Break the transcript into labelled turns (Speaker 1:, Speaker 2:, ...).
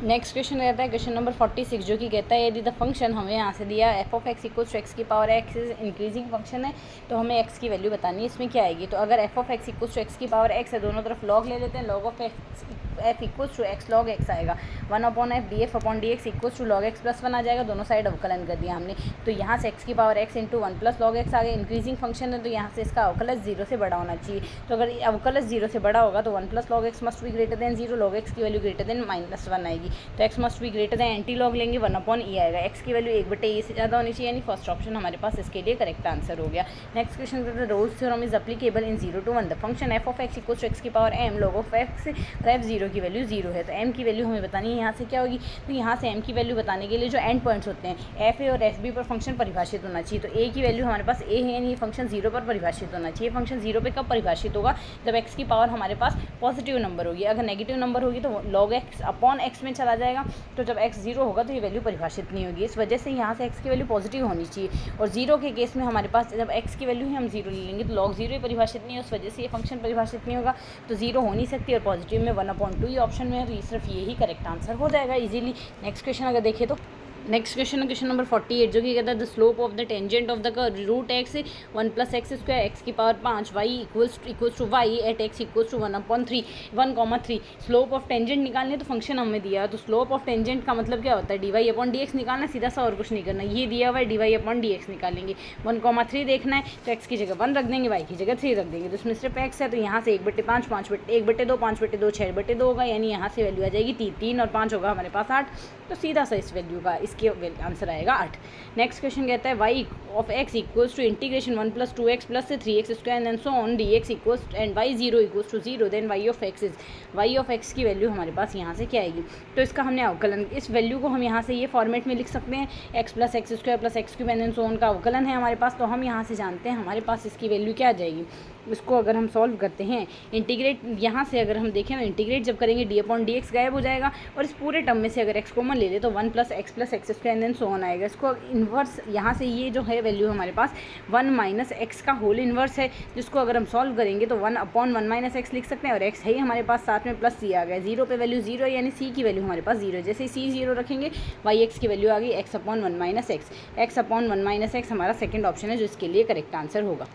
Speaker 1: Next question रहता है question number 46, जो कि कहता है यदि द फंक्शन हमें यहाँ से दिया f of x equals to x की power x is increasing function है, तो हमें एक्स की वैल्यू बतानी है। इसमें क्या आएगी, तो अगर F of x equals to x की पावर एक्स है, दोनों तरफ लॉग ले लेते हैं, log of F equals to X log X आएगा, 1/f df upon D X equals to log X plus 1 आ जाएगा, दोनों साइड अवकलन कर दिया हमने। तो यहाँ से एक्स की power x into 1 plus log x आ गया, इंक्रीजिंग फंक्शन है तो यहाँ से इसका अवकलज 0 से बड़ा होना चाहिए। तो अगर अवकलज 0 से बड़ा होगा तो 1 plus log x must be greater than 0, log x की वैल्यू ग्रेटर देन -1 आएगी, तो x must be greater than anti log लेंगे 1/e आएगा, एक्स की वैल्यू 1/e से ज़्यादा होनी चाहिए, यानी फर्स्ट ऑप्शन हमारे पास इसके लिए करेक्ट आंसर हो गया। नेक्स्ट क्वेश्चन कहते हैं Rolle's theorem is applicable in 0 to 1, the function f of x equals to x की power m log of x और एफ 0 की वैल्यू 0 है, तो m की वैल्यू हमें बतानी है। यहाँ से क्या होगी, तो यहाँ से m की वैल्यू बताने के लिए जो एंड पॉइंट्स होते हैं एफ ए और एफ बी पर फंक्शन परिभाषित होना चाहिए, तो a की वैल्यू हमारे पास a है, यानी ये फंक्शन 0 पर परिभाषित होना चाहिए। फंक्शन 0 पे कब परिभाषित होगा, जब x की पावर हमारे पास पॉजिटिव नंबर होगी, अगर नेगेटिव नंबर होगी तो log x अपॉन x में चला जाएगा, तो जब x 0 होगा तो ये वैल्यू परिभाषित नहीं होगी। इस वजह से यहाँ से x की वैल्यू पॉजिटिव होनी चाहिए, और 0 के केस में हमारे पास जब x की वैल्यू ही हम 0 ले लेंगे तो log 0 ही परिभाषित नहीं है, उस वजह से ये फंक्शन परिभाषित नहीं होगा, तो 0 हो नहीं सकती, और पॉजिटिव में 1/2 ही ऑप्शन में है, तो ये सिर्फ यही करेक्ट आंसर हो जाएगा इजीली। नेक्स्ट क्वेश्चन अगर देखें तो नेक्स्ट क्वेश्चन है क्वेश्चन नंबर 48, जो कि कहता है the slope of the tangent of the curve root x 1 plus x square x की power 5 y equals to y at x equals to 1/3 slope of tangent निकालने, तो फंक्शन हमें दिया है, तो स्लोप ऑफ टेंजेंट का मतलब क्या होता है, D Y upon D X निकालना, सीधा सा और कुछ नहीं करना, ये दिया हुआ है D Y upon D X निकालेंगे। 1,3 देखना है तो एक्स की जगह 1 रख देंगे, वाई की जगह 3 रख देंगे, तो उसमें सिर्फ एक्स है, तो यहाँ से 1/5 1/2 5/2 6/2 होगा, यानी यहाँ से वैल्यू आ जाएगी 3 और 5 होगा हमारे पास 8, तो सीधा सा इस वैल्यू का इसके आंसर आएगा 8। नेक्स्ट क्वेश्चन कहता है y of x equals to integration 1 + 2x + 3x square and so on dx equals and y0 equals to 0, then y of x की वैल्यू हमारे पास यहाँ से क्या आएगी, तो इसका हमने अवकलन, इस वैल्यू को हम यहाँ से ये फॉर्मेट में लिख सकते हैं, x + x² + x³ and so on का अवकलन है हमारे पास, तो हम यहाँ से जानते हैं हमारे पास इसकी वैल्यू क्या आ जाएगी। इसको अगर हम सॉल्व करते हैं इंटीग्रेट, यहाँ से अगर हम देखें तो इंटीग्रेट जब करेंगे d अपॉन डी एक्स गायब हो जाएगा, और इस पूरे टर्म में से अगर x कॉमन ले ले तो 1 + x + x² and so on आएगा। इसको इन्वर्स, यहाँ से ये जो है वैल्यू हमारे पास 1 - x का होल इन्वर्स है, जिसको अगर हम सॉल्व करेंगे तो 1/1 - x लिख सकते हैं, और x है ही हमारे पास, साथ में प्लस c आ गया, 0 पे वैल्यू 0 है, यानी c की वैल्यू हमारे पास 0 है, जैसे ही c 0 रखेंगे y(x) की वैल्यू आ गई x/1 - x, x/1 - x हमारा सेकंड ऑप्शन है जो इसके लिए करेक्ट आंसर होगा।